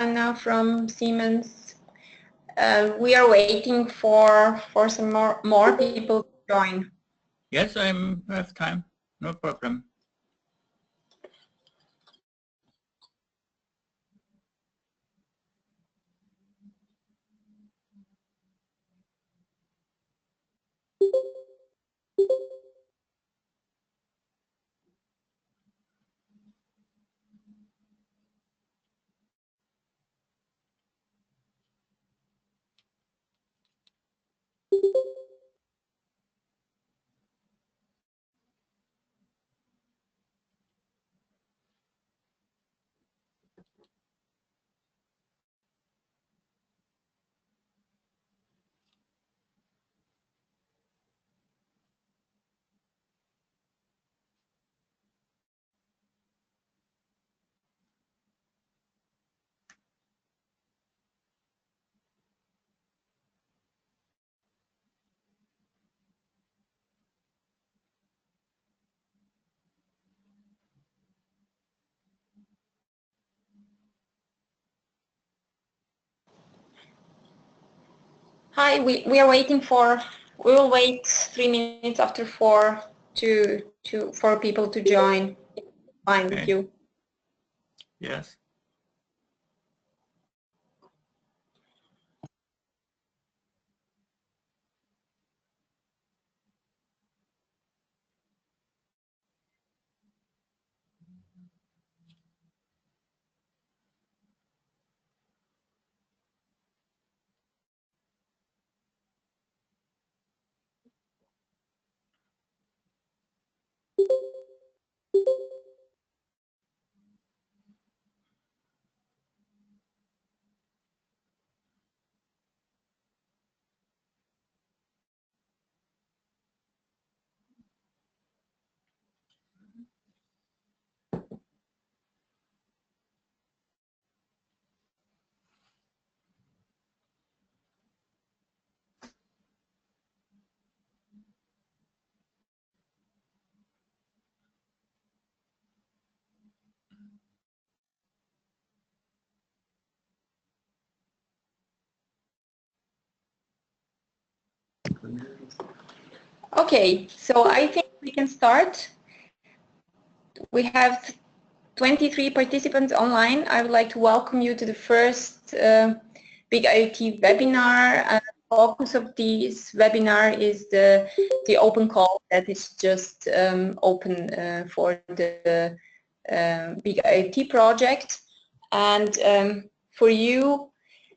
Anna from Siemens. We are waiting for some more people to join. Yes, I have time. No problem. Hi, we are waiting for. We will wait 3 minutes after 4 for people to join. Fine with you. Yes. Okay, so I think we can start. We have 23 participants online. I would like to welcome you to the first Big IoT webinar. The focus of this webinar is the open call that is just open for the Big IoT project. And for you,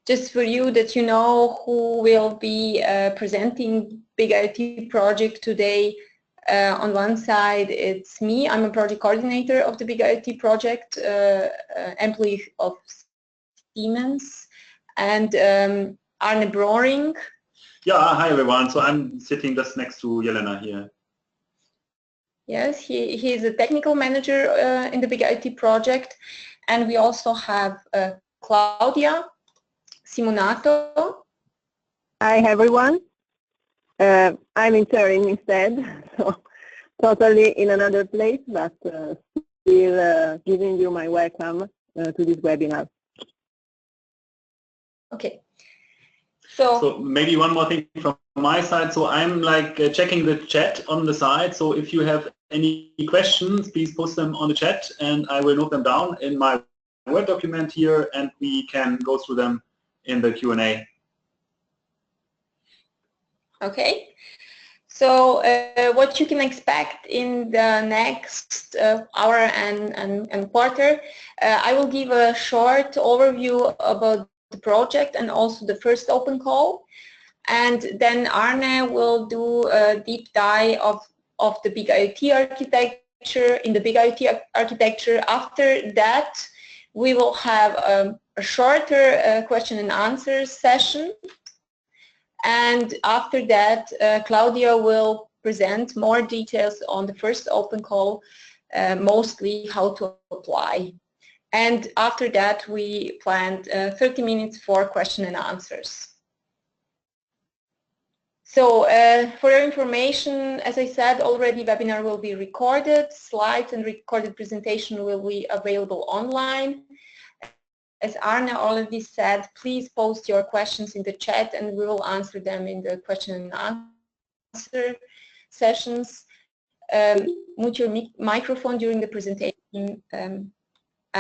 just for you that you know who will be presenting Big IoT project today, on one side, it's me. I'm a project coordinator of the Big IoT project, employee of Siemens, and Arne Broring. Yeah, hi everyone. So I'm sitting just next to Jelena here. Yes, he is a technical manager in the Big IoT project, and we also have Claudia Simonato. Hi everyone. I'm interim instead, so totally in another place, but still giving you my welcome to this webinar. Okay. So maybe one more thing from my side. So I'm like checking the chat on the side. So if you have any questions, please post them on the chat and I will note them down in my Word document here and we can go through them in the Q&A. Okay. So what you can expect in the next hour and quarter, I will give a short overview about the project and also the first open call. And then Arne will do a deep dive of the Big IoT architecture, in the Big IoT architecture. After that, we will have a shorter question and answer session. And after that, Claudia will present more details on the first open call, mostly how to apply. And after that, we planned 30 minutes for question and answers. So for your information, as I said already, webinar will be recorded. Slides and recorded presentation will be available online. as Arne already said, please post your questions in the chat and we will answer them in the question and answer sessions. Mute your microphone during the presentation,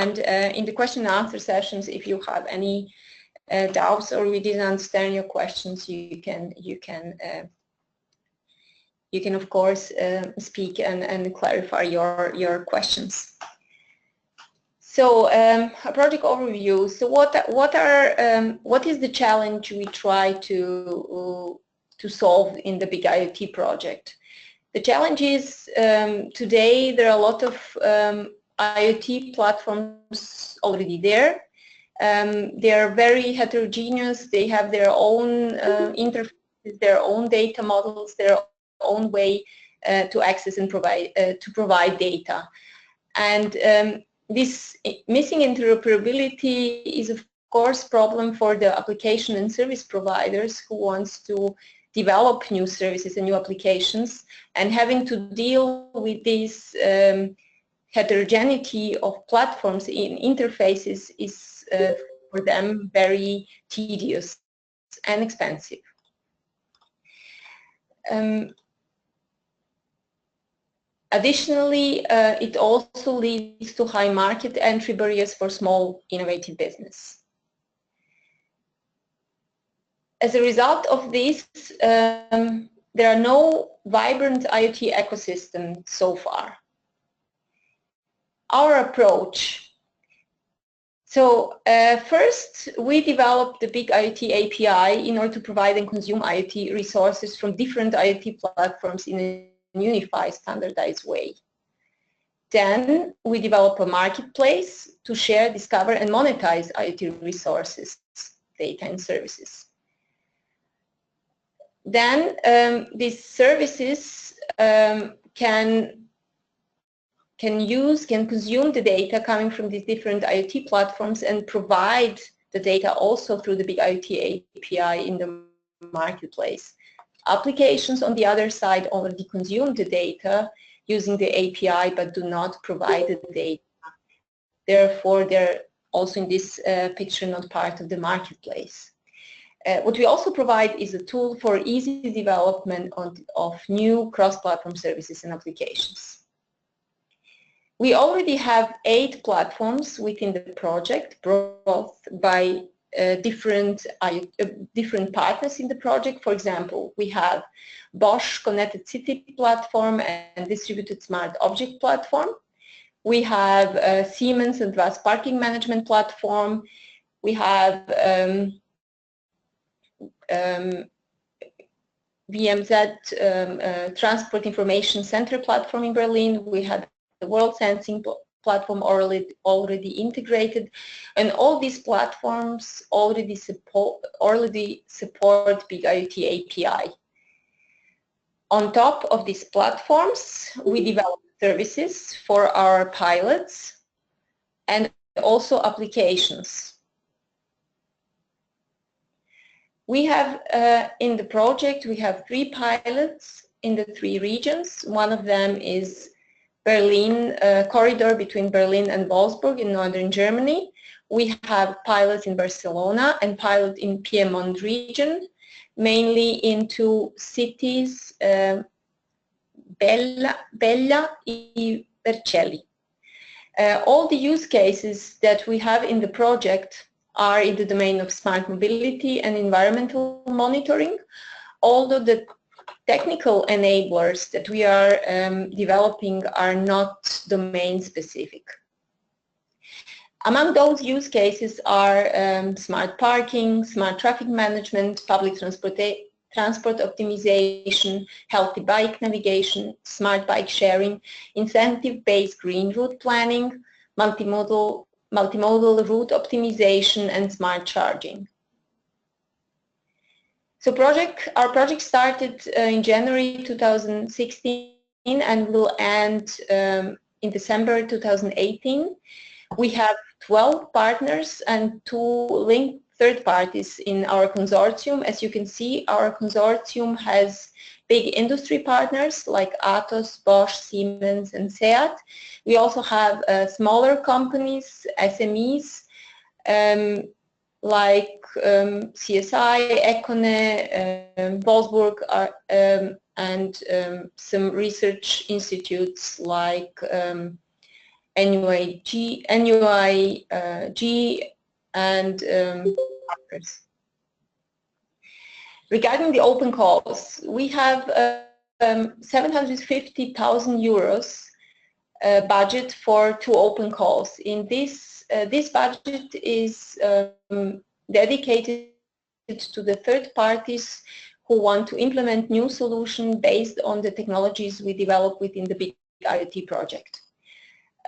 and in the question and answer sessions, if you have any doubts or we didn't understand your questions, you can of course speak and clarify your questions. So a project overview. So what is the challenge we try to solve in the BIG IoT project? The challenge is today there are a lot of IoT platforms already there. They are very heterogeneous. They have their own interfaces, their own data models, their own way to access and provide data. And this missing interoperability is of course a problem for the application and service providers who wants to develop new services and new applications, and having to deal with this heterogeneity of platforms in interfaces is for them very tedious and expensive. Additionally, it also leads to high market entry barriers for small innovative business. As a result of this, there are no vibrant IoT ecosystem so far. Our approach. So first, we developed the BIG IoT API in order to provide and consume IoT resources from different IoT platforms in a unified, standardized way. Then we develop a marketplace to share, discover, and monetize IoT resources, data, and services. Then these services can consume the data coming from these different IoT platforms and provide the data also through the BIG IoT API in the marketplace. Applications on the other side already consume the data using the API but do not provide the data. Therefore, they're also in this picture not part of the marketplace. What we also provide is a tool for easy development of new cross-platform services and applications. We already have 8 platforms within the project brought by different partners in the project. For example, we have Bosch Connected City platform and Distributed Smart Object platform. We have Siemens Advanced Parking Management platform. We have VMZ Transport Information Center platform in Berlin. We have the World Sensing platform already integrated, and all these platforms already support BIG IoT API. On top of these platforms, we develop services for our pilots and also applications. We have in the project, we have 3 pilots in the 3 regions. One of them is Berlin, corridor between Berlin and Wolfsburg in northern Germany. We have pilots in Barcelona and pilot in Piedmont region, mainly into cities Bella e Vercelli. All the use cases that we have in the project are in the domain of smart mobility and environmental monitoring, although the technical enablers that we are developing are not domain specific. Among those use cases are smart parking, smart traffic management, public transport optimization, healthy bike navigation, smart bike sharing, incentive-based green route planning, multimodal route optimization, and smart charging. So our project started in January 2016 and will end in December 2018. We have 12 partners and 2 linked third parties in our consortium. As you can see, our consortium has big industry partners like Atos, Bosch, Siemens, and SEAT. We also have smaller companies, SMEs, like CSI, Econe, Wolfsburg, and some research institutes like NUIG and others. Regarding the open calls, we have 750,000 euros budget for 2 open calls. In this budget is dedicated to the third parties who want to implement new solutions based on the technologies we develop within the BIG IoT project.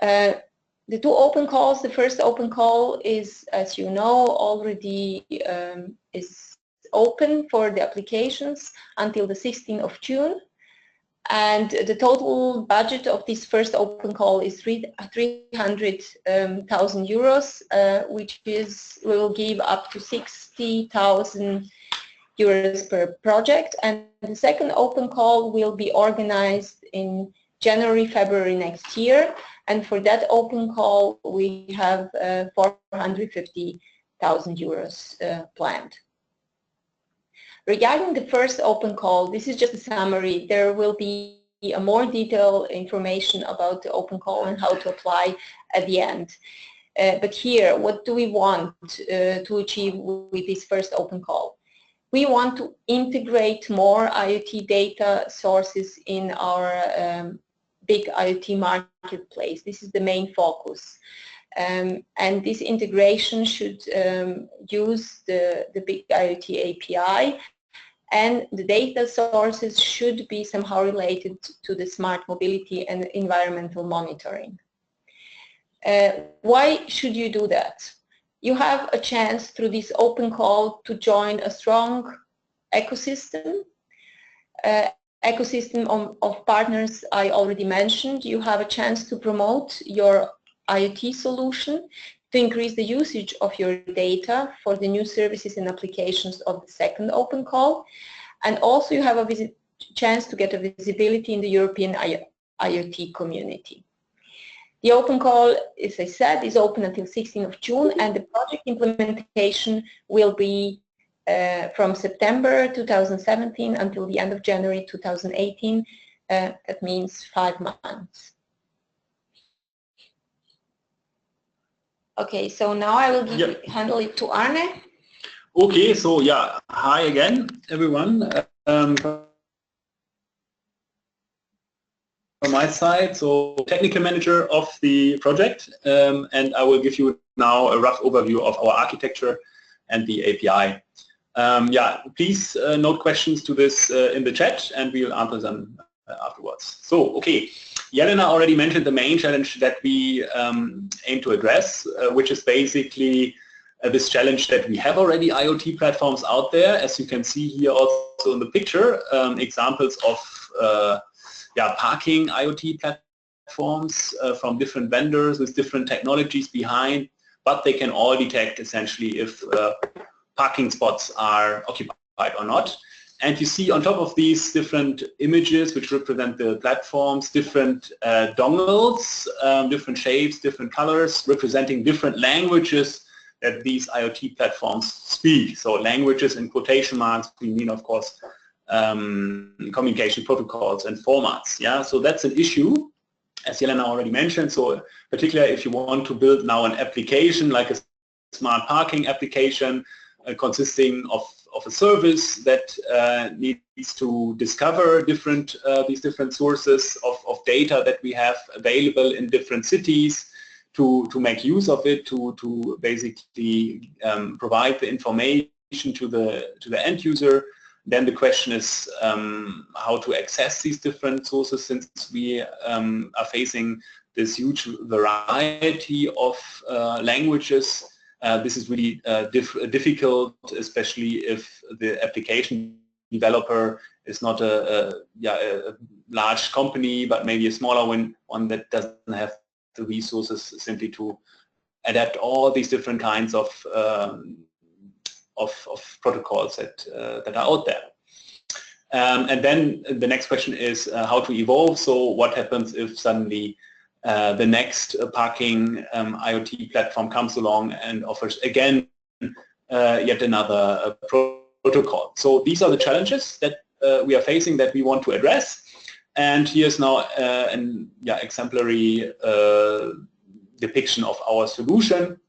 The 2 open calls, the first open call is, as you know, already is open for the applications until the 16th of June. And the total budget of this first open call is 300,000 euros, which will give up to 60,000 euros per project. And the second open call will be organized in January, February next year. And for that open call, we have 450,000 euros planned. Regarding the first open call, this is just a summary. There will be a more detailed information about the open call and how to apply at the end. But here, what do we want to achieve with this first open call? We want to integrate more IoT data sources in our BIG IoT marketplace. This is the main focus. And this integration should use the BIG IoT API, and the data sources should be somehow related to the smart mobility and environmental monitoring. Why should you do that? You have a chance through this open call to join a strong ecosystem, of partners I already mentioned. You have a chance to promote your IoT solution, to increase the usage of your data for the new services and applications of the second open call. And also you have a chance to get a visibility in the European IoT community. The open call, as I said, is open until 16th of June, and the project implementation will be from September 2017 until the end of January 2018. That means 5 months. Okay, so now I will handle it to Arne. Okay, so yeah, hi again, everyone. From my side, so technical manager of the project, and I will give you now a rough overview of our architecture and the API. Yeah, please note questions to this in the chat, and we will answer them afterwards. So, okay. Jelena already mentioned the main challenge that we aim to address, which is basically this challenge that we have already IoT platforms out there. As you can see here also in the picture, examples of parking IoT platforms from different vendors with different technologies behind, but they can all detect essentially if parking spots are occupied or not. And you see on top of these different images which represent the platforms, different dongles, different shapes, different colors, representing different languages that these IoT platforms speak. So languages in quotation marks, we mean of course communication protocols and formats. Yeah, so that's an issue, as Jelena already mentioned. So particularly if you want to build now an application like a smart parking application consisting of a service that needs to discover these different sources of data that we have available in different cities, to make use of it, to basically provide the information to the end user. Then the question is how to access these different sources, since we are facing this huge variety of languages. This is really difficult, especially if the application developer is not a large company, but maybe a smaller one that doesn't have the resources simply to adapt all these different kinds of protocols that are out there. And then the next question is how to evolve. So what happens if suddenly the next parking IoT platform comes along and offers again yet another protocol. So these are the challenges that we are facing that we want to address. And here's now an exemplary depiction of our solution.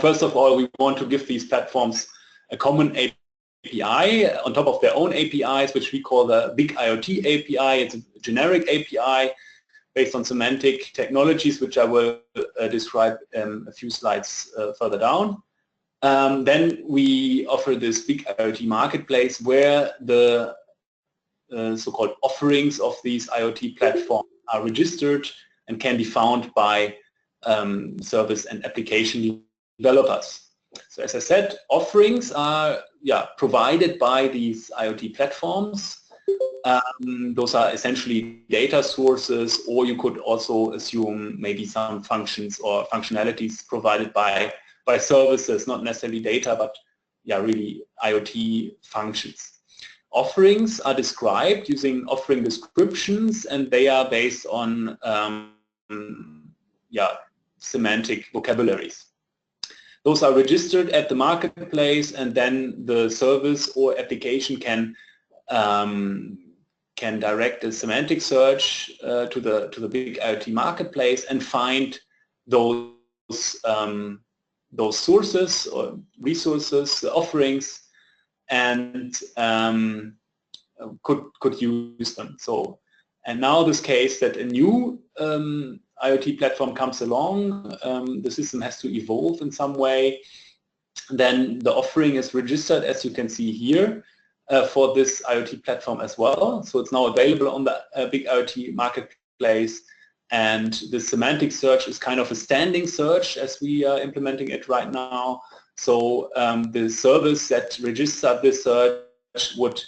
First of all, we want to give these platforms a common API on top of their own APIs, which we call the BIG IoT API. It's a generic API based on semantic technologies, which I will describe a few slides further down. Then we offer this BIG IoT marketplace where the so-called offerings of these IoT platforms are registered and can be found by service and application developers. So as I said, offerings are provided by these IoT platforms. Those are essentially data sources, or you could also assume maybe some functions or functionalities provided by services, not necessarily data, but really IoT functions. Offerings are described using offering descriptions, and they are based on semantic vocabularies. Those are registered at the marketplace, and then the service or application can direct a semantic search to the BIG IoT marketplace and find those sources or resources, offerings, and could use them. So, and now this case that a new IoT platform comes along, the system has to evolve in some way, then the offering is registered, as you can see here, for this IoT platform as well. So it's now available on the BIG IoT marketplace, and the semantic search is kind of a standing search as we are implementing it right now. So the service that registered this search would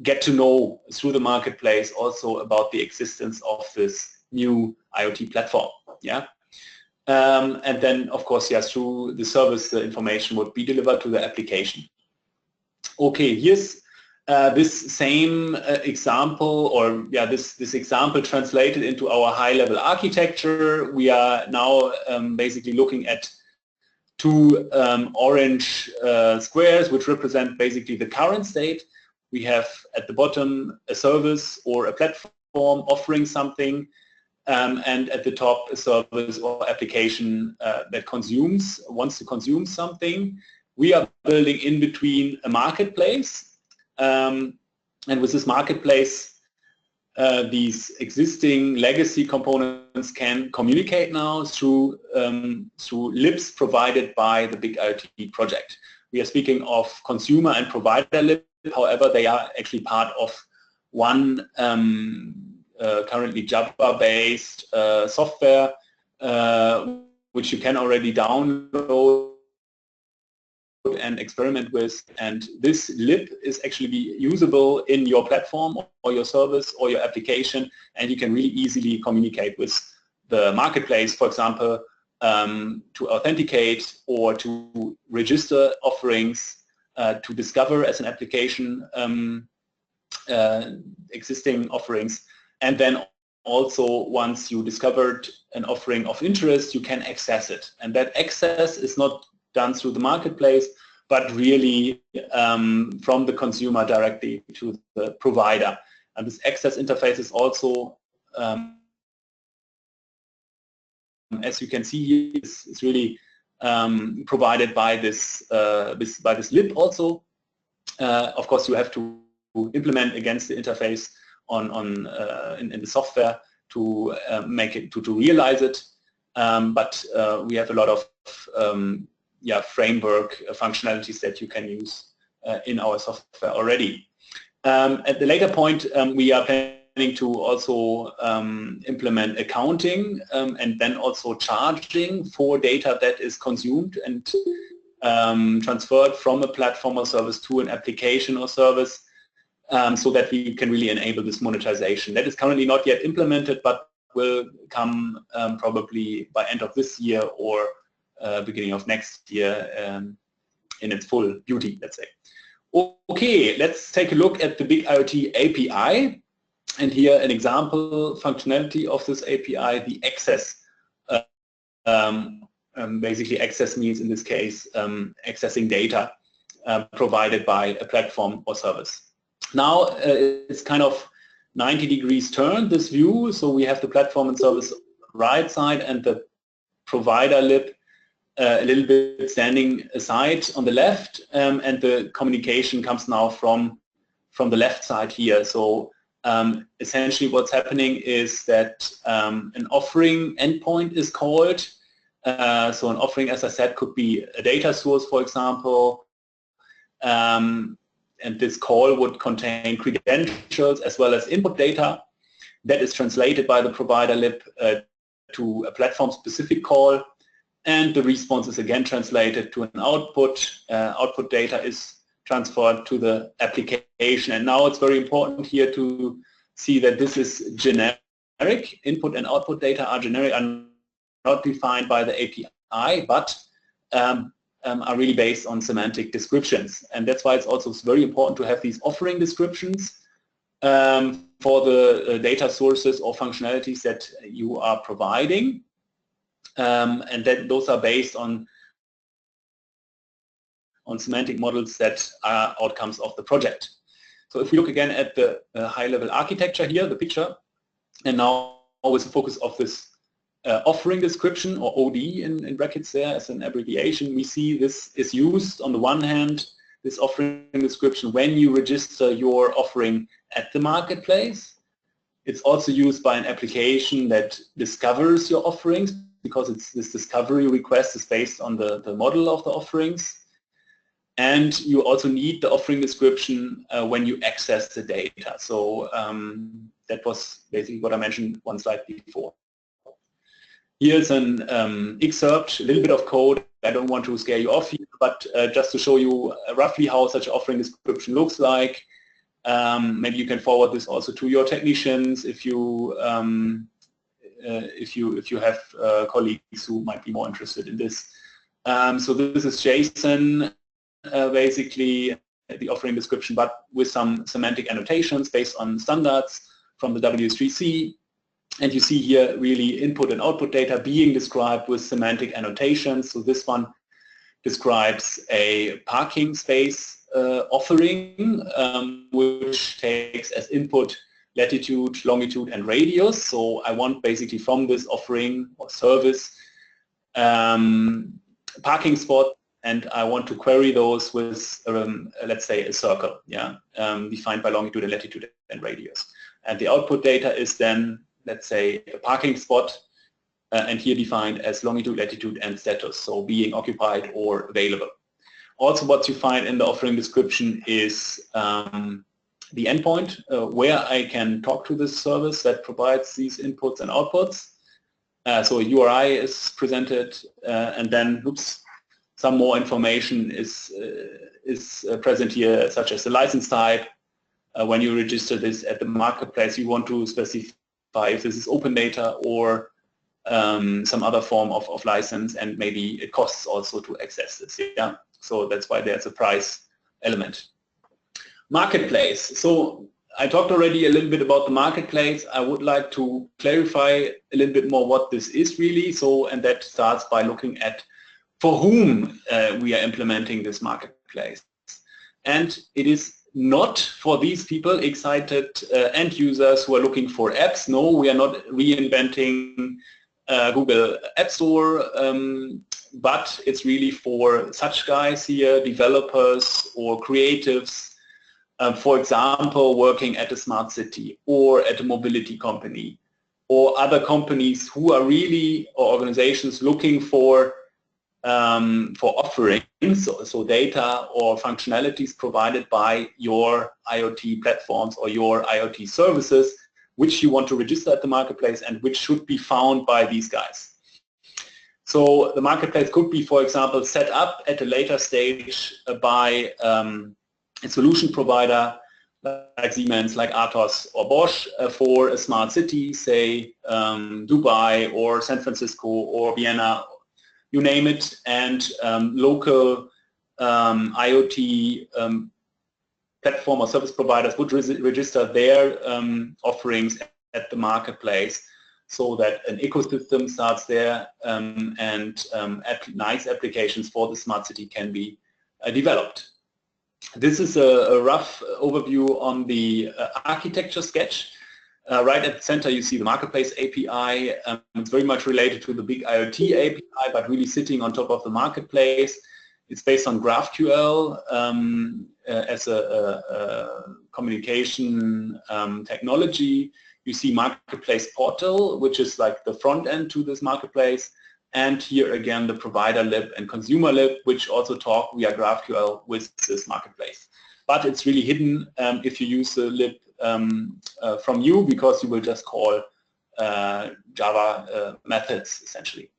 get to know through the marketplace also about the existence of this new IoT platform. And then, of course, through the service, the information would be delivered to the application. Okay, here's this same example, or this example translated into our high-level architecture. We are now basically looking at two orange squares, which represent basically the current state. We have at the bottom a service or a platform offering something, and at the top a service or application that wants to consume something. We are building in between a marketplace, and with this marketplace, these existing legacy components can communicate now through libs provided by the BIG IoT project. We are speaking of consumer and provider lib. However, they are actually part of one currently Java-based software, which you can already download and experiment with, and this lib is actually usable in your platform or your service or your application, and you can really easily communicate with the marketplace, for example, to authenticate or to register offerings, to discover as an application existing offerings, and then also once you discovered an offering of interest, you can access it, and that access is not done through the marketplace, but really from the consumer directly to the provider. And this access interface is also, as you can see here, is really provided by this lib also. Of course, you have to implement against the interface in the software to make it to realize it. But we have a lot of framework functionalities that you can use in our software already. At the later point, we are planning to also implement accounting and then also charging for data that is consumed and transferred from a platform or service to an application or service, so that we can really enable this monetization. That is currently not yet implemented, but will come probably by end of this year or beginning of next year in its full beauty, let's say. Okay, let's take a look at the BIG IoT API. And here an example functionality of this API, the access basically access means in this case accessing data provided by a platform or service. Now it's kind of 90 degrees turned, this view, so we have the platform and service on the right side and the provider lib a little bit standing aside on the left, and the communication comes now from the left side here. So essentially what's happening is that an offering endpoint is called. So an offering, as I said, could be a data source, for example, and this call would contain credentials as well as input data that is translated by the provider lib to a platform-specific call, and the response is again translated to an output. Output data is transferred to the application, and now it's very important here to see that this is generic. Input and output data are generic, are not defined by the API, but are really based on semantic descriptions, and that's why it's also very important to have these offering descriptions for the data sources or functionalities that you are providing, and that those are based on semantic models that are outcomes of the project. So if we look again at the high-level architecture here, the picture, and now with the focus of this offering description, or OD in brackets there as an abbreviation, we see this is used on the one hand, this offering description, when you register your offering at the marketplace. It's also used by an application that discovers your offerings, because this discovery request is based on the model of the offerings. And you also need the offering description when you access the data. So that was basically what I mentioned one slide before. Here's an excerpt, a little bit of code. I don't want to scare you off here, but just to show you roughly how such an offering description looks like. Maybe you can forward this also to your technicians if you have colleagues who might be more interested in this. So this is JSON, basically the offering description, but with some semantic annotations based on standards from the W3C. And you see here really input and output data being described with semantic annotations. So this one describes a parking space offering, which takes as input latitude, longitude, and radius. So I want basically from this offering or service parking spot, and I want to query those with, let's say, a circle, yeah, defined by longitude and latitude and radius. And the output data is then, let's say, a parking spot, and here defined as longitude, latitude, and status, so being occupied or available. Also, what you find in the offering description is the endpoint, where I can talk to this service that provides these inputs and outputs. So a URI is presented, and then, some more information is present here, such as the license type. When you register this at the marketplace, you want to specify if this is open data or some other form of license, and maybe it costs also to access this. Yeah, so that's why there's a price element. Marketplace. So I talked already a little bit about the marketplace. I would like to clarify a little bit more what this is really. So, and that starts by looking at for whom we are implementing this marketplace. And it is not for these people, excited end users who are looking for apps. No, we are not reinventing Google App Store, but it's really for such guys here, developers or creatives, for example, working at a smart city or at a mobility company, or other companies who are really, or organizations looking for offerings, so data or functionalities provided by your IoT platforms or your IoT services, which you want to register at the marketplace and which should be found by these guys. So the marketplace could be, for example, set up at a later stage by a solution provider like Siemens, like Atos or Bosch for a smart city, say Dubai or San Francisco or Vienna, you name it, and local IoT platform or service providers would register their offerings at the marketplace. so that an ecosystem starts there and nice applications for the smart city can be developed. This is a rough overview on the architecture sketch. Right at the center you see the Marketplace API. It's very much related to the BIG IoT API, but really sitting on top of the Marketplace. It's based on GraphQL as a communication technology. You see Marketplace Portal, which is like the front end to this Marketplace. And here again the provider lib and consumer lib, which also talk via GraphQL with this Marketplace. But it's really hidden if you use the lib from you, because you will just call Java methods essentially.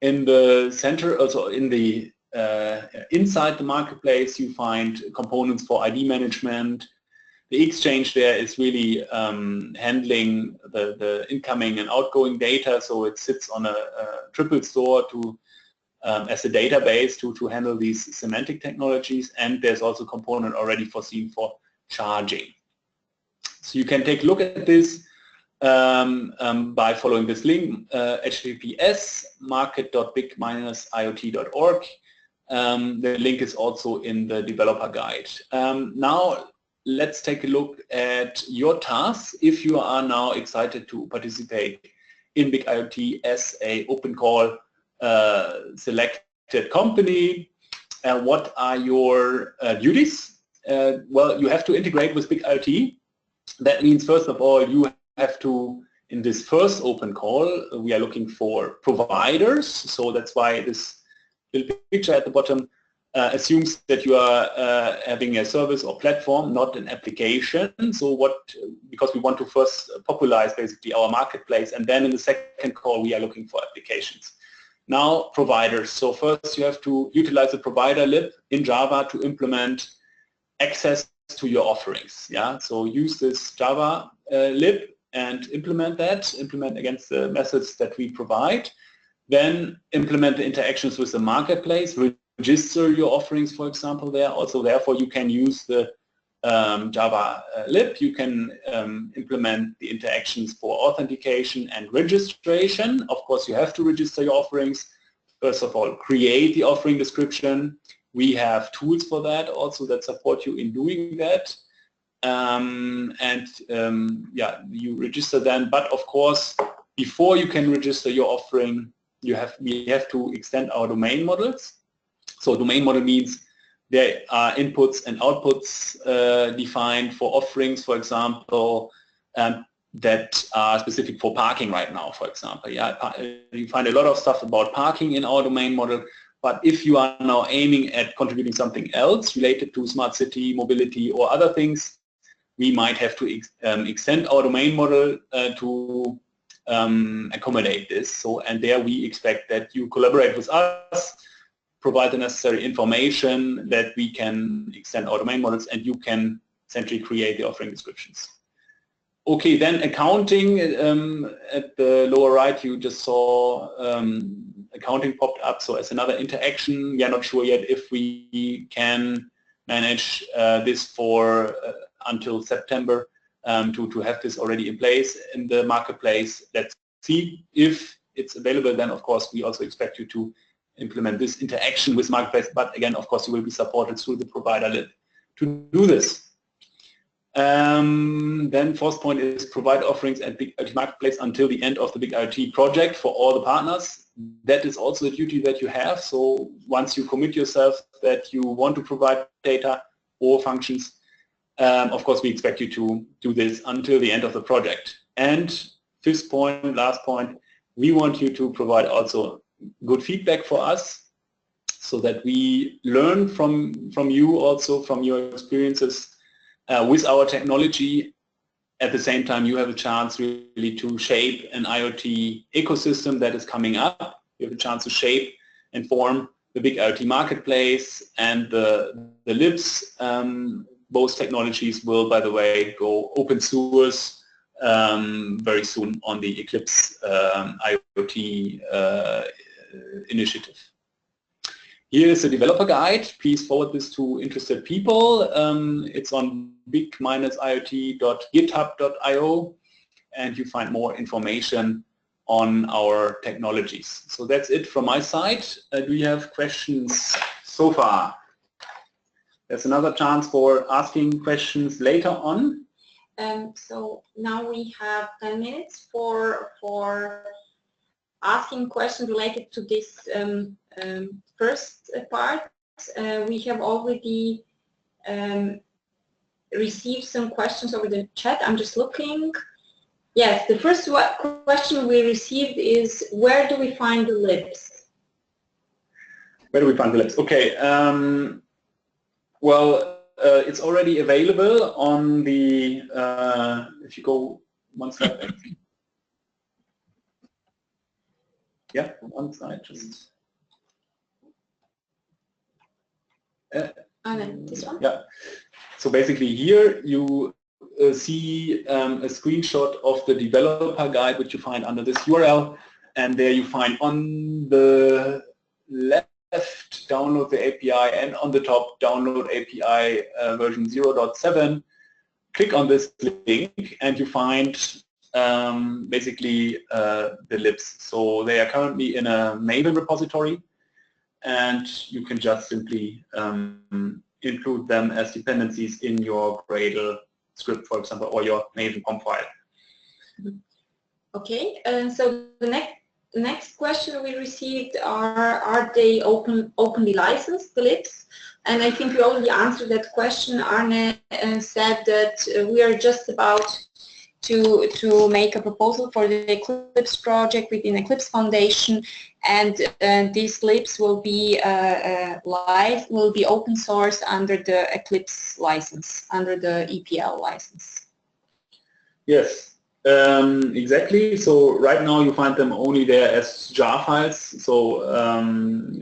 In the center, also in the inside the Marketplace, you find components for ID management. The exchange there is really handling the incoming and outgoing data, so it sits on a triple store to as a database to handle these semantic technologies, and there's also a component already foreseen for charging. So you can take a look at this by following this link, https market.big-iot.org. The link is also in the developer guide. Now let's take a look at your tasks if you are now excited to participate in BIG IoT as a open call selected company. What are your duties? Well, you have to integrate with BIG IoT. That means, first of all, you have to, in this first open call, we are looking for providers. So that's why this little picture at the bottom assumes that you are having a service or platform, not an application. So because we want to first popularize basically our marketplace, and then in the second call we are looking for applications. Now, providers. So first you have to utilize the provider lib in Java to implement access to your offerings. Yeah, so use this Java lib and implement against the methods that we provide. Then implement the interactions with the marketplace, register your offerings, for example, there. Also, therefore, you can use the Java lib. You can implement the interactions for authentication and registration. Of course, you have to register your offerings. First of all, create the offering description. We have tools for that also that support you in doing that. Yeah, you register then. But of course, before you can register your offering, we have to extend our domain models. So domain model means there are inputs and outputs defined for offerings, for example, that are specific for parking right now, for example. Yeah, you find a lot of stuff about parking in our domain model, but if you are now aiming at contributing something else related to smart city, mobility, or other things, we might have to extend our domain model to accommodate this. So, and there we expect that you collaborate with us, provide the necessary information that we can extend our domain models, and you can essentially create the offering descriptions. Okay, then accounting. At the lower right, you just saw accounting popped up. So as another interaction, we are not sure yet if we can manage this for until September to have this already in place in the marketplace. Let's see if it's available. Then, of course, we also expect you to implement this interaction with marketplace. But again, of course, you will be supported through the provider lib to do this. Then fourth point is provide offerings at BIG IoT Marketplace until the end of the BIG IoT project for all the partners. That is also a duty that you have. So once you commit yourself that you want to provide data or functions, of course we expect you to do this until the end of the project. And fifth point, last point, we want you to provide also good feedback for us so that we learn from you also, from your experiences with our technology. At the same time, you have a chance really to shape an IoT ecosystem that is coming up. You have a chance to shape and form the BIG IoT Marketplace and the libs. Both technologies will, by the way, go open source very soon on the Eclipse IoT initiative. Here is a developer guide. Please forward this to interested people. It's on big-iot.github.io, and you find more information on our technologies. So that's it from my side. Do you have questions so far? There's another chance for asking questions later on. So now we have 10 minutes for asking questions related to this first part. We have already received some questions over the chat. I'm just looking. Yes, the first question we received is, where do we find the libs? Where do we find the libs? Okay. Well, it's already available on the, if you go one slide back. Yeah, one slide, just. This one? Yeah. So basically here you see a screenshot of the developer guide, which you find under this URL, and there you find on the left download the API, and on the top download API version 0.7. Click on this link and you find basically the libs. So they are currently in a Maven repository, and you can just simply include them as dependencies in your Gradle script, for example, or your Maven comp file. Okay, so the next question we received are they openly licensed, the libs? And I think we already answered that question. Arne said that we are just about to make a proposal for the Eclipse project within Eclipse Foundation, and these libs will be will be open source under the Eclipse license, under the EPL license. Yes, exactly. So right now you find them only there as jar files, so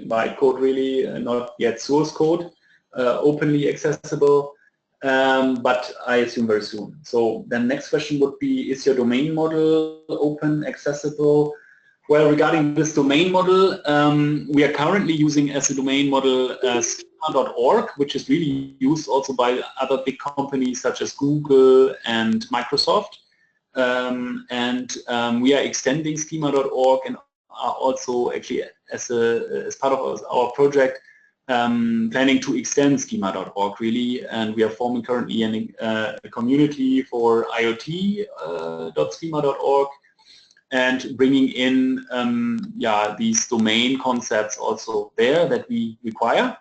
bytecode really, not yet source code, openly accessible. But I assume very soon. So the next question would be, is your domain model open, accessible? Well, regarding this domain model, we are currently using as a domain model schema.org, which is really used also by other big companies such as Google and Microsoft. We are extending schema.org and are also actually as part of our project planning to extend schema.org really, and we are forming currently a community for IoT.schema.org and bringing in these domain concepts also there that we require.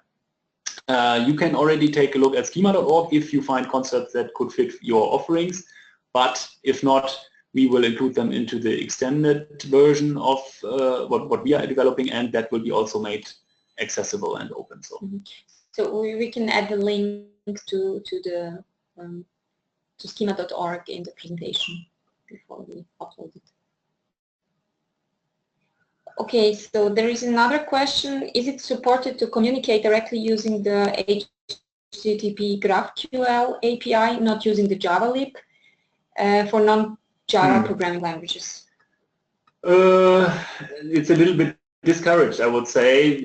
You can already take a look at schema.org if you find concepts that could fit your offerings, but if not, we will include them into the extended version of what we are developing, and that will be also made accessible and open. So we can add the link to schema.org in the presentation before we upload it. Okay, so there is another question. Is it supported to communicate directly using the HTTP GraphQL API, not using the Java lib for non-Java programming languages? It's a little bit discouraged, I would say,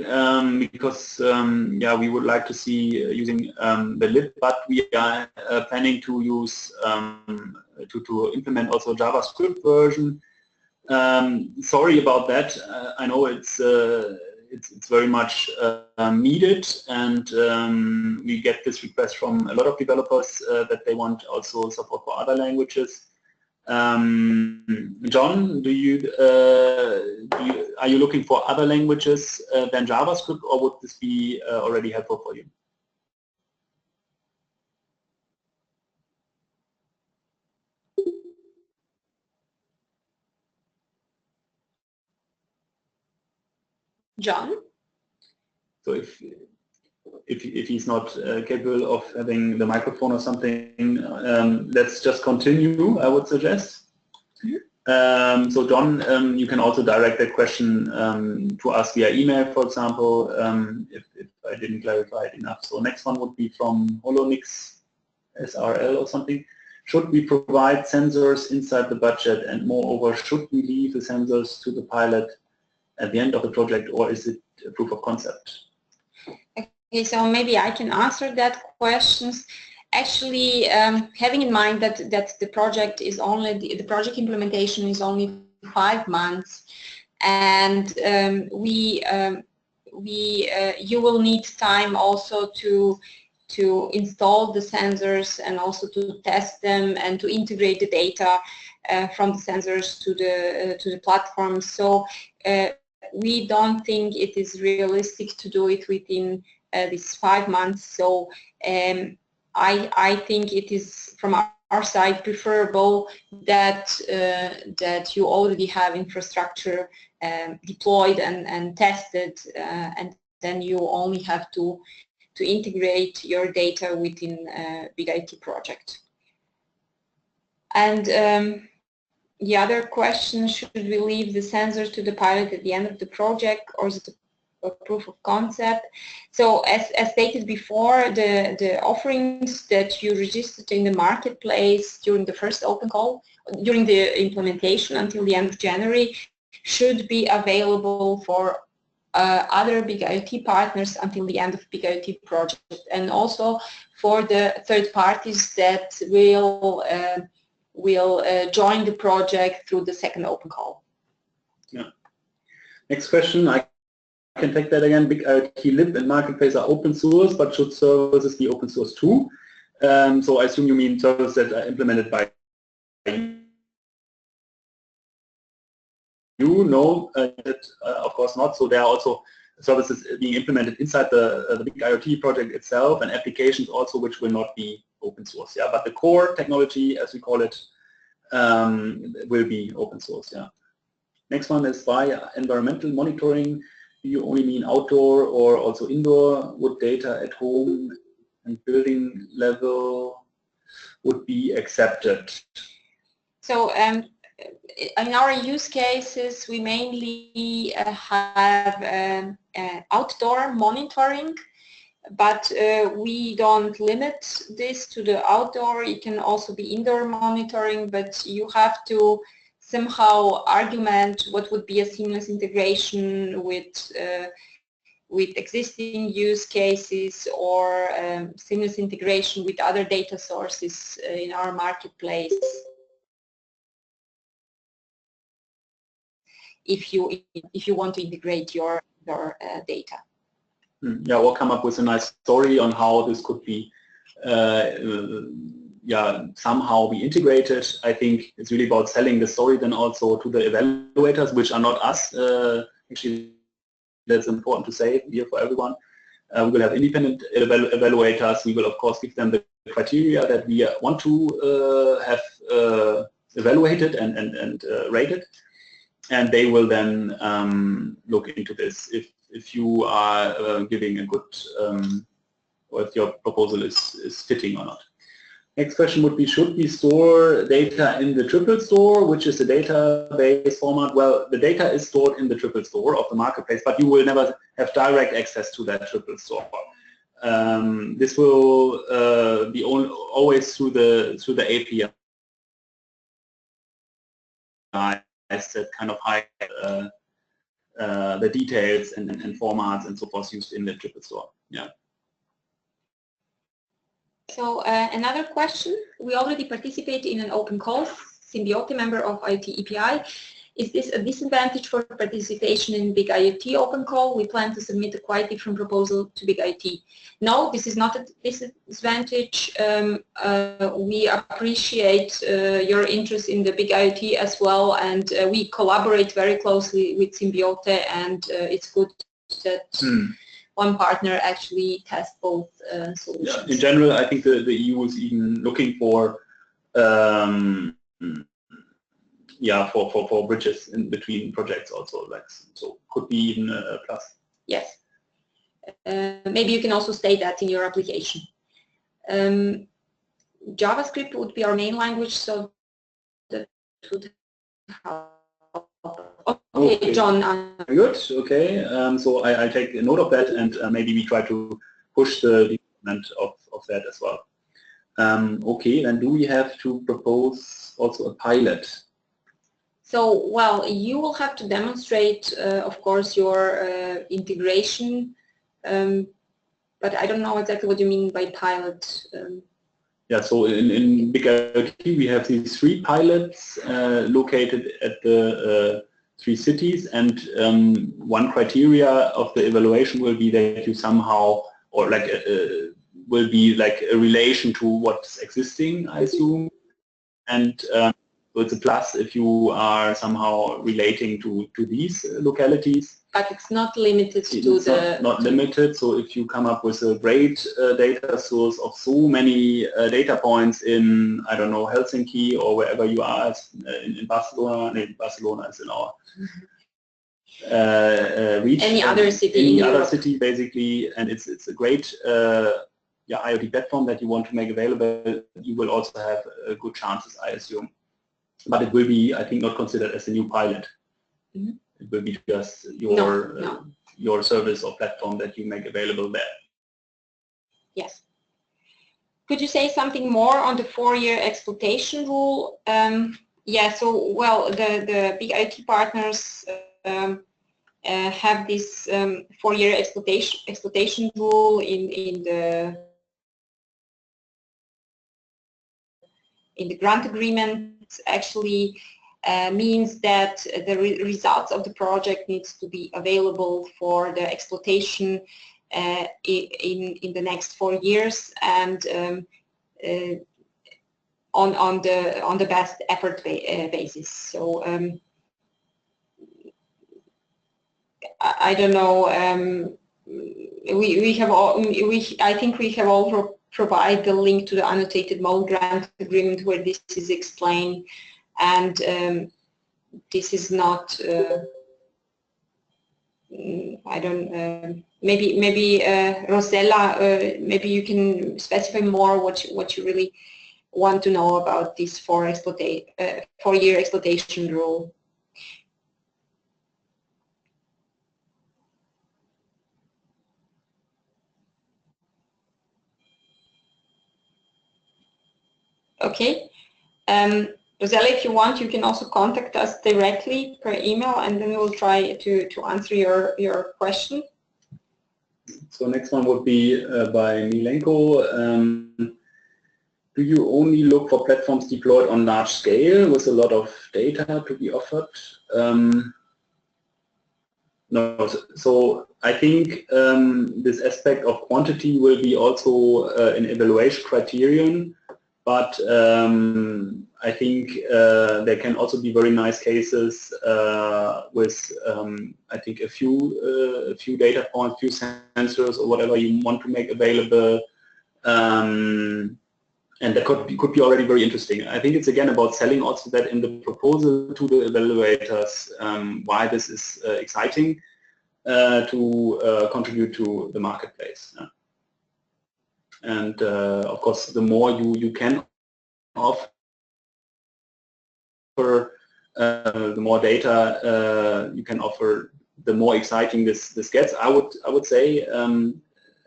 because we would like to see using the lib, but we are planning to use to implement also JavaScript version. Sorry about that. I know it's very much needed, and we get this request from a lot of developers that they want also support for other languages. John, are you looking for other languages than JavaScript, or would this be already helpful for you? John? So if he's not capable of having the microphone or something, let's just continue, I would suggest. So John, you can also direct that question to us via email, for example, if I didn't clarify it enough. So next one would be from Holonix SRL or something. Should we provide sensors inside the budget, and moreover, should we leave the sensors to the pilot at the end of the project, or is it a proof of concept? Okay, so maybe I can answer that question. Actually, having in mind that the project is only the project implementation is only 5 months, and you will need time also to install the sensors and also to test them and to integrate the data from the sensors to the platform. So we don't think it is realistic to do it within these 5 months. So I think it is from our side preferable that that you already have infrastructure deployed and tested, and then you only have to integrate your data within BIG IoT project. And the other question, should we leave the sensors to the pilot at the end of the project, or is it a proof of concept? So as stated before, the offerings that you registered in the marketplace during the first open call, during the implementation until the end of January, should be available for other BIG IoT partners until the end of BIG IoT project, and also for the third parties that will join the project through the second open call. Yeah. Next question, I can take that again. BIG IoT Lib and Marketplace are open source, but should services be open source too? So I assume you mean services that are implemented by you. No, of course not. So there are also services being implemented inside the BIG IoT project itself, and applications also which will not be open source. Yeah, but the core technology, as we call it, will be open source. Yeah. Next one is by environmental monitoring. Do you only mean outdoor or also indoor? Would data at home and building level would be accepted? So in our use cases, we mainly have outdoor monitoring, but we don't limit this to the outdoor. It can also be indoor monitoring, but you have to somehow argument what would be a seamless integration with existing use cases, or seamless integration with other data sources in our marketplace. If you want to integrate your data. Yeah, we'll come up with a nice story on how this could be somehow be integrated. I think it's really about selling the story then also to the evaluators, which are not us. Actually, that's important to say here for everyone. We will have independent evaluators. We will of course give them the criteria that we want to have evaluated and rated. And they will then look into this if you are giving a good, or if your proposal is fitting or not. Next question would be, should we store data in the triple store, which is the database format? Well, the data is stored in the triple store of the marketplace, but you will never have direct access to that triple store. This will be always through the API. That kind of hide the details and formats and so forth used in the triple store. Yeah. So another question, we already participated in an open call, Symbiote member of IoT EPI. Is this a disadvantage for participation in BIG IoT open call? We plan to submit a quite different proposal to BIG IoT. No, this is not a disadvantage. We appreciate your interest in the BIG IoT as well, and we collaborate very closely with Symbiote, and it's good that one partner actually tests both solutions. Yeah, in general, I think the EU is even looking for for bridges in between projects also, like, so could be even a plus. Yes. Maybe you can also state that in your application. JavaScript would be our main language, so that would help. Okay, John. Good, okay. So I take a note of that, and maybe we try to push the development of that as well. Okay, and do we have to propose also a pilot? So, well, you will have to demonstrate, of course, your integration, but I don't know exactly what you mean by pilot. yeah, so in Big IoT we have these 3 pilots located at the 3 cities, and one criteria of the evaluation will be that you somehow, or like will be like a relation to what's existing, I assume, and so it's a plus if you are somehow relating to these localities. But it's not limited to the... Not limited, so if you come up with a great data source of so many data points in, I don't know, Helsinki or wherever you are, in Barcelona, Barcelona is in our reach. Any other city any in other Europe. city basically, and it's a great yeah, IoT platform that you want to make available, you will also have good chances, I assume. But it will be, I think, not considered as a new pilot. Mm-hmm. It will be just your your service or platform that you make available there. Yes. Could you say something more on the 4-year exploitation rule? Yeah, so, well, the big IoT partners have this 4-year exploitation rule in the grant agreement. Actually means that the results of the project needs to be available for the exploitation in the next 4 years, and on the best effort basis. So I don't know. I think we have also provide the link to the annotated model grant agreement where this is explained, and this is not. I don't. Maybe Rosella. Maybe you can specify more what you really want to know about this 4-year exploitation rule. Okay. Rosella, if you want, you can also contact us directly per email, and then we'll try to answer your question. So next one would be by Milenko. Do you only look for platforms deployed on large scale with a lot of data to be offered? No. So I think this aspect of quantity will be also an evaluation criterion. But I think there can also be very nice cases with I think a few data points, few sensors or whatever you want to make available, and that could be already very interesting. I think it's again about selling also that in the proposal to the evaluators why this is exciting to contribute to the marketplace. Yeah. And of course, the more you can offer, the more data you can offer, the more exciting this gets. I would say,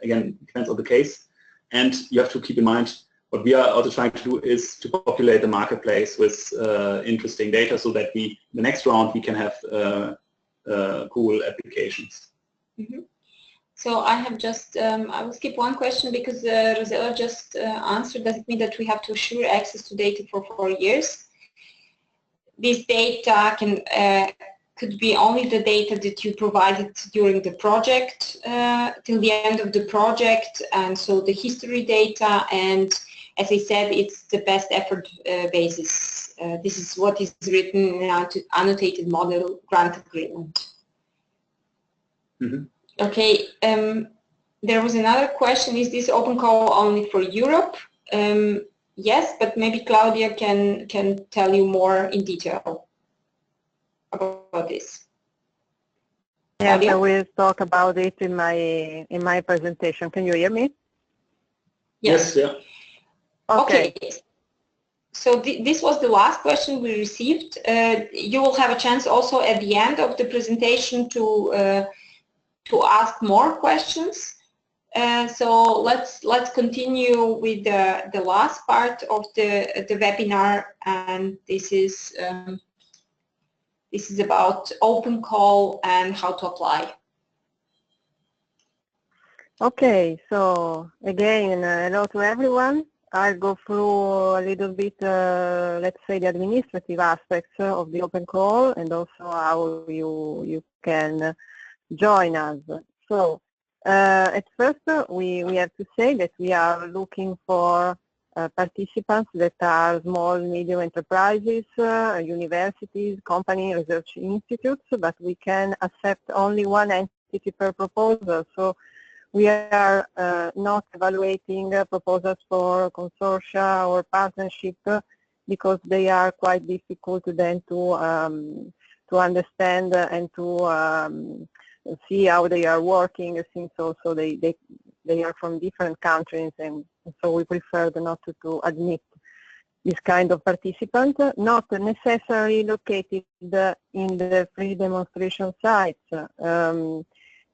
again, it depends on the case, and you have to keep in mind what we are also trying to do is to populate the marketplace with interesting data, so that the next round we can have cool applications. Mm-hmm. So I have just, I will skip one question because Rosella just answered. Does it mean that we have to assure access to data for 4 years? This data could be only the data that you provided during the project till the end of the project, and so the history data, and as I said, it's the best effort basis. This is what is written in our annotated model grant agreement. Mm-hmm. Okay, there was another question, is this open call only for Europe? Yes, but maybe Claudia can tell you more in detail about this. Yes, Claudia? I will talk about it in my presentation. Can you hear me? Yes. Yeah. Okay. So this was the last question we received. You will have a chance also at the end of the presentation to ask more questions. So let's continue with the last part of the webinar, and this is about open call and how to apply. Okay, so again, hello to everyone. I'll go through a little bit, let's say, the administrative aspects of the open call and also how you can join us. So at first, we have to say that we are looking for participants that are small, medium enterprises, universities, company, research institutes, but we can accept only one entity per proposal. So we are not evaluating proposals for consortia or partnership because they are quite difficult then to understand and to see how they are working, since also they are from different countries, and so we prefer not to admit this kind of participant, not necessarily located in the free demonstration sites.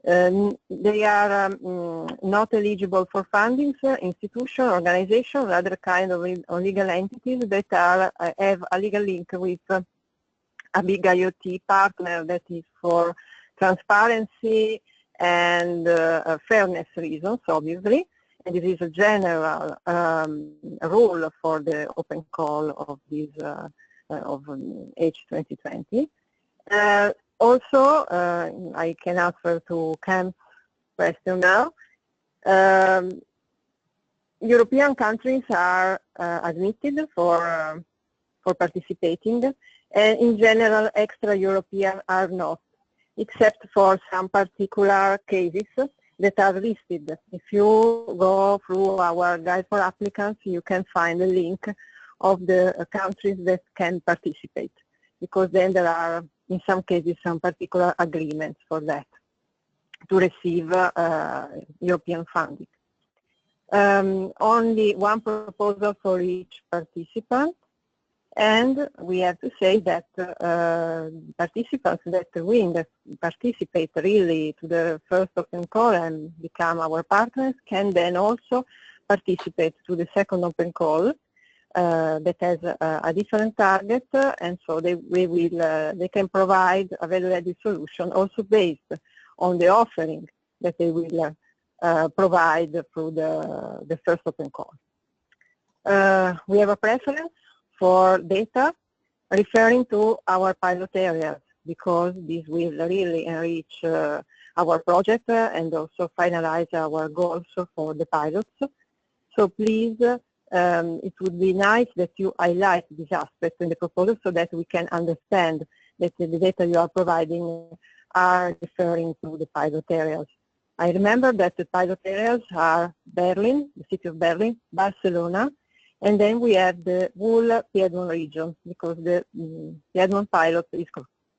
They are not eligible for funding, institution, organization, or other kind of legal entities that have a legal link with a big IoT partner that is for transparency and fairness reasons, obviously. And it is a general rule for the open call of this of H2020. Also, I can answer to Cam's question now. European countries are admitted for participating, and in general, extra-European are not, except for some particular cases that are listed. If you go through our guide for applicants, you can find a link of the countries that can participate, because then there are, in some cases, some particular agreements for that to receive European funding. Only one proposal for each participant, and we have to say that participants that participate really to the first open call and become our partners can then also participate to the second open call that has a different target, and so they can provide a value-added solution also based on the offering that they will provide through the first open call. We have a preference for data referring to our pilot areas, because this will really enrich our project and also finalize our goals for the pilots. So please, it would be nice that you highlight this aspect in the proposal so that we can understand that the data you are providing are referring to the pilot areas. I remember that the pilot areas are Berlin, the city of Berlin, Barcelona, and then we have the whole Piedmont region, because the Piedmont pilot is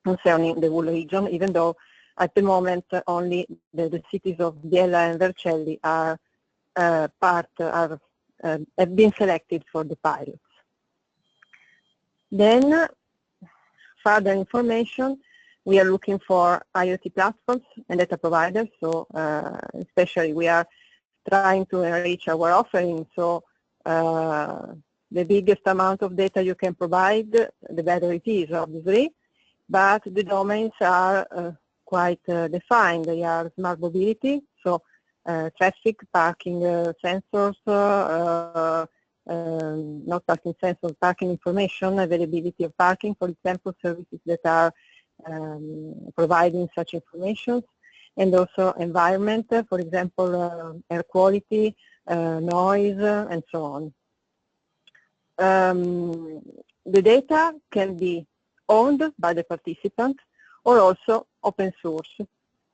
concerning the whole region, even though at the moment only the cities of Biella and Vercelli are have been selected for the pilots. Then, further information, we are looking for IoT platforms and data providers. So especially we are trying to enrich our offering. So the biggest amount of data you can provide, the better it is, obviously. But the domains are quite defined. They are smart mobility, so traffic, parking sensors, not parking sensors, parking information, availability of parking, for example, services that are providing such information, and also environment, for example, air quality, noise, and so on. The data can be owned by the participant or also open source.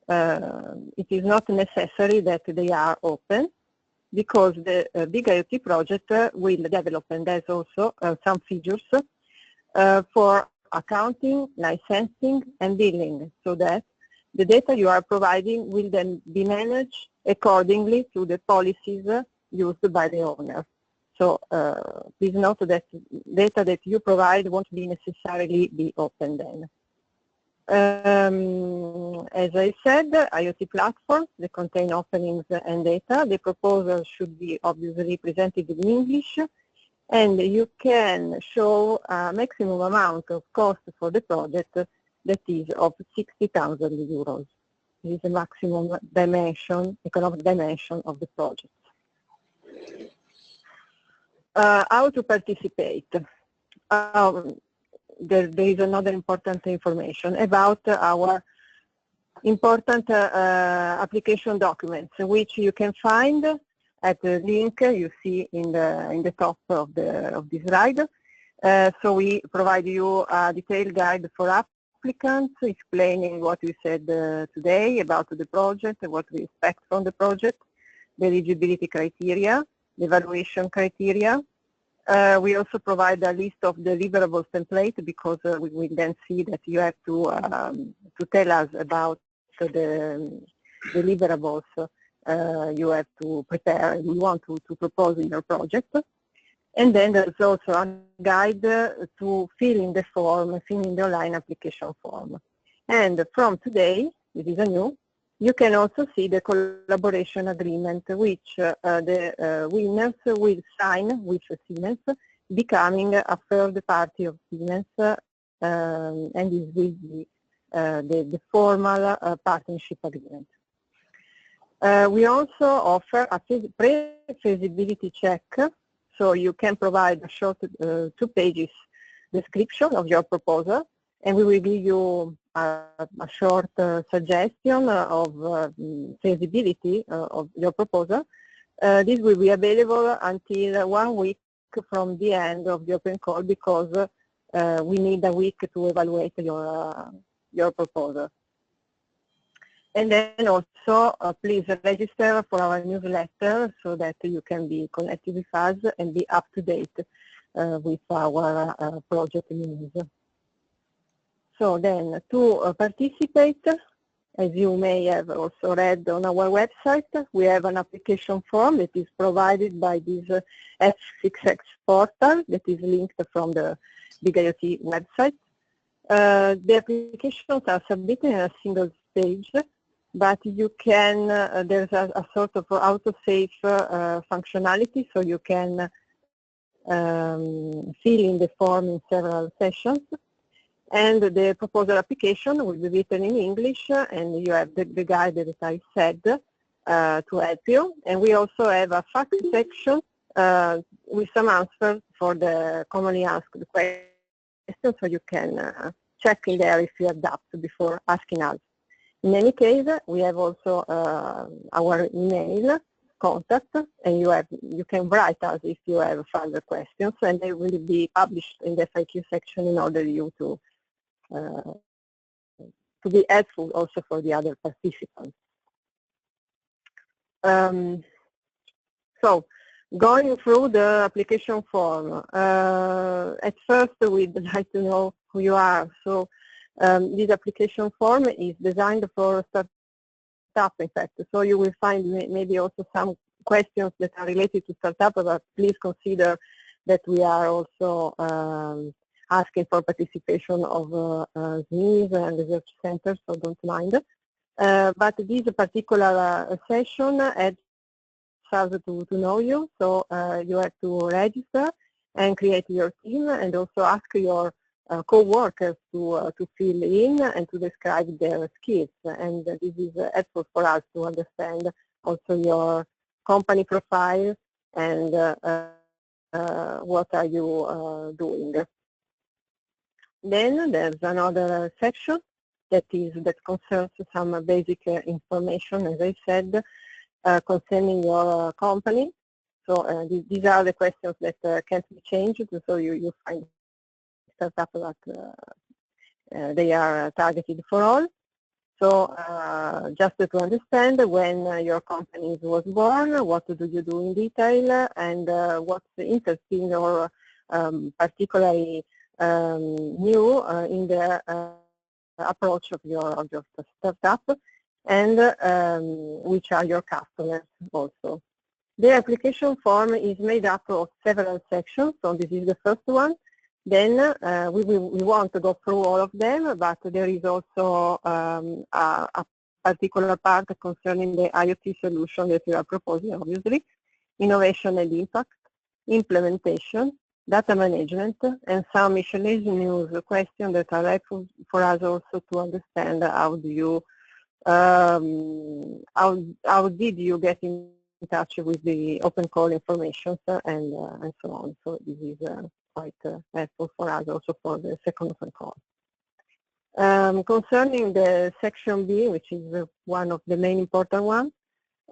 It is not necessary that they are open, because the Big IoT project will develop, and there's also some features for accounting, licensing, and billing, so that the data you are providing will then be managed accordingly to the policies used by the owner. So please note that data that you provide won't be necessarily be open then. As I said, IoT platforms, they contain offerings and data. The proposal should be obviously presented in English, and you can show a maximum amount of cost for the project that is of 60,000 euros. This is the maximum dimension, economic dimension of the project. how to participate. There is another important information about our important application documents, which you can find at the link you see in the top of this slide. So we provide you a detailed guide for applicants, explaining what we said today about the project, what we expect from the project, the eligibility criteria, the evaluation criteria. We also provide a list of deliverables template, because we will then see that you have to tell us about the deliverables you have to prepare and you want to propose in your project. And then there's also a guide to fill in the form, fill in the online application form. And from today, this is a new, you can also see the collaboration agreement, which the winners will sign with Siemens, becoming a third party of Siemens, and this will be the formal partnership agreement. We also offer a pre-feasibility check, so you can provide a short 2 pages description of your proposal, and we will give you a short suggestion of feasibility of your proposal. This will be available until 1 week from the end of the open call, because we need a week to evaluate your proposal. And then also, please register for our newsletter so that you can be connected with us and be up to date with our project news. So then, to participate, as you may have also read on our website, we have an application form that is provided by this F6X portal that is linked from the BIG IoT website. The applications are submitted in a single stage, but you can, there's a sort of autosave functionality, so you can fill in the form in several sessions. And the proposal application will be written in English, and you have the guide that I said to help you. And we also have a fact section with some answers for the commonly asked questions, so you can check in there if you adapt before asking us. In any case, we have also our email contact, and you can write us if you have further questions, and they will be published in the FAQ section in order you to be helpful also for the other participants. So, going through the application form, at first we'd like to know who you are. So, this application form is designed for startup, in fact. So you will find maybe also some questions that are related to startup, but please consider that we are also asking for participation of SMEs and research centers, so don't mind. But this particular session helps us to know you, so you have to register and create your team, and also ask your co-workers to fill in and to describe their skills. And this is helpful for us to understand also your company profile and what are you doing. Then there's another section that concerns some basic information, as I said, concerning your company. So these are the questions that can't be changed, so you find startup that they are targeted for all. So just to understand when your company was born, what do you do in detail, and what's interesting or particularly new in the approach of your startup, and which are your customers also. The application form is made up of several sections, so this is the first one. Then we want to go through all of them, but there is also a particular part concerning the IoT solution that we are proposing, obviously, innovation and impact, implementation, data management, and some miscellaneous news questions that are helpful for us also to understand how did you get touch with the open call information and so on. So this is quite helpful for us also for the second open call. Concerning the section B, which is one of the main important ones,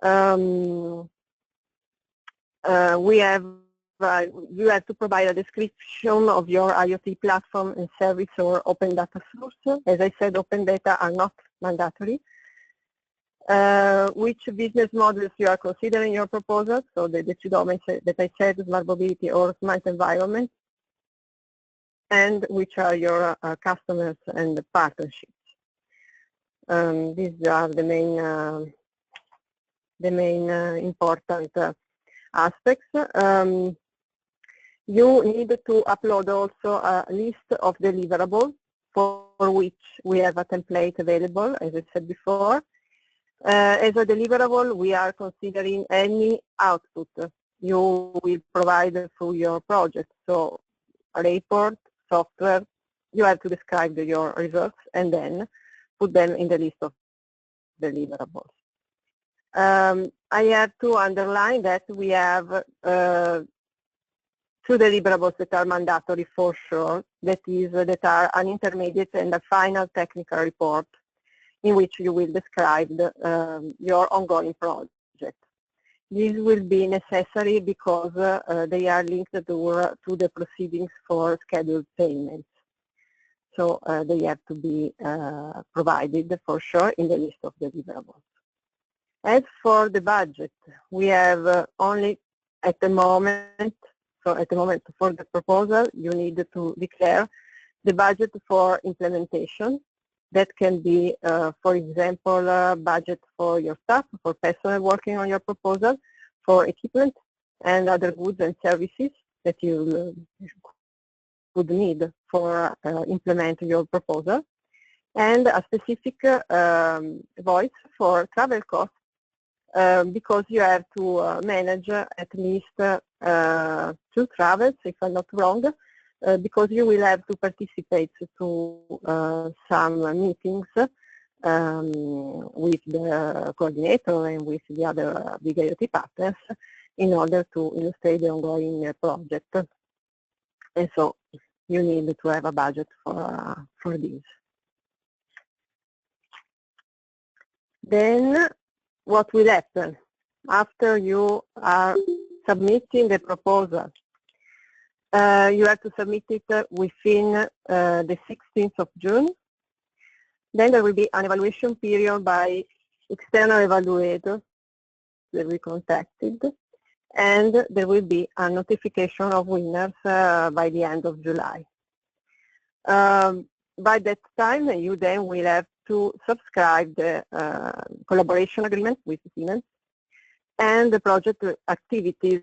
you have to provide a description of your IoT platform and service or open data source. As I said, open data are not mandatory. Which business models you are considering in your proposal, so the two domains that I said, smart mobility or smart environment, and which are your customers and partnerships. These are the main important aspects. You need to upload also a list of deliverables for which we have a template available, as I said before. As a deliverable, we are considering any output you will provide through your project. So a report, software, you have to describe your results and then put them in the list of deliverables. I have to underline that we have two deliverables that are mandatory for sure, that are an intermediate and a final technical report in which you will describe your ongoing project. This will be necessary because they are linked to the proceedings for scheduled payments. So they have to be provided for sure in the list of deliverables. As for the budget, we have only at the moment, for the proposal, you need to declare the budget for implementation. That can be, for example, budget for your staff, for personnel working on your proposal, for equipment and other goods and services that you would need for implementing your proposal, and a specific voice for travel costs because you have to manage at least 2 travels, if I'm not wrong, because you will have to participate to some meetings with the coordinator and with the other BIG IoT partners in order to illustrate the ongoing project. And so you need to have a budget for this. Then what will happen after you are submitting the proposal? You have to submit it within the 16th of June. Then there will be an evaluation period by external evaluators that we contacted, and there will be a notification of winners by the end of July. By that time, you then will have to subscribe the collaboration agreement with Siemens, and the project activities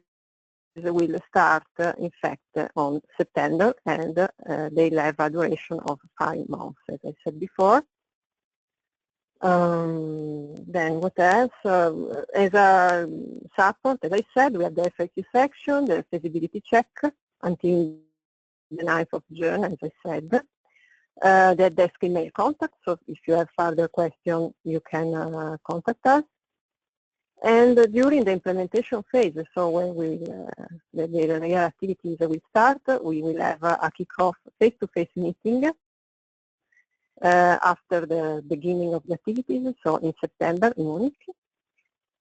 will start, in fact, on September, and they'll have a duration of 5 months, as I said before. Then what else? As a support, as I said, we have the FAQ section, the feasibility check until the 9th of June, as I said. The desk email contact, so if you have further questions, you can contact us. And during the implementation phase, so when the real activities will start, we will have a kickoff face-to-face meeting after the beginning of the activities, so in September in Munich.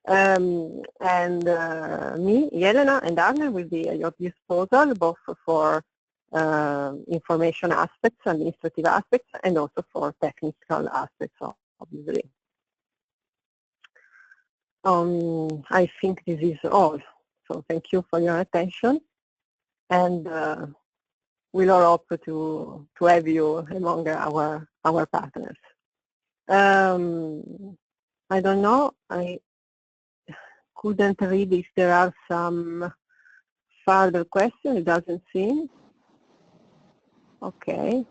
And me, Jelena, and Arne will be at your disposal, both for information aspects, administrative aspects, and also for technical aspects, obviously. I think this is all. So thank you for your attention, and we'll all hope to have you among our partners. I don't know. I couldn't read if there are some further questions. It doesn't seem. Okay.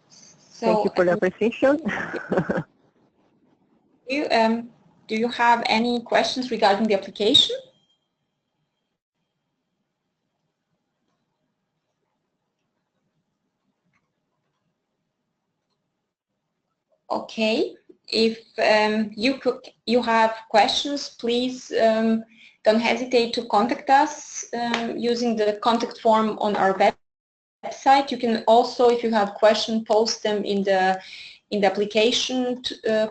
So, thank you for the appreciation. Do you have any questions regarding the application? Okay, if you have questions, please don't hesitate to contact us using the contact form on our website. You can also, if you have questions, post them in the application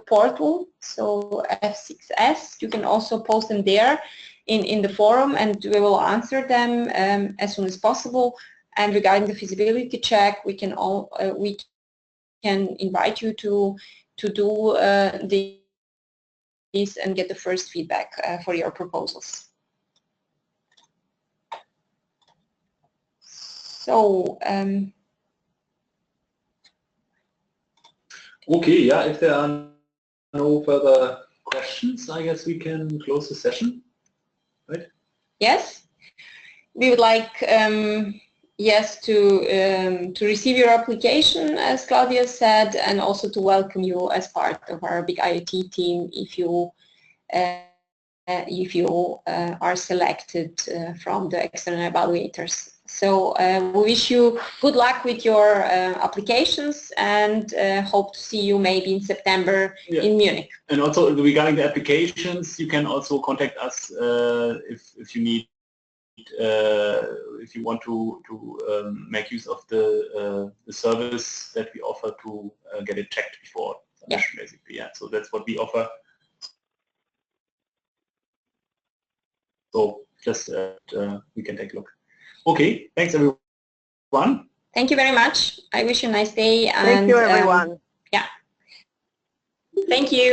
portal, so F6S. You can also post them there in the forum, and we will answer them as soon as possible. And regarding the feasibility check, we can invite you to do this and get the first feedback for your proposals. So. Okay, yeah, if there are no further questions, I guess we can close the session, right? Yes, we would like yes to receive your application, as Claudia said, and also to welcome you as part of our Big IoT team if you are selected from the external evaluators. So we wish you good luck with your applications, and hope to see you maybe in September in Munich. And also regarding the applications, you can also contact us if you need, if you want to make use of the service that we offer to get it checked before submission, basically. Yeah, so that's what we offer. So just we can take a look. Okay, thanks everyone. Thank you very much. I wish you a nice day. Thank you, everyone. Yeah. Thank you.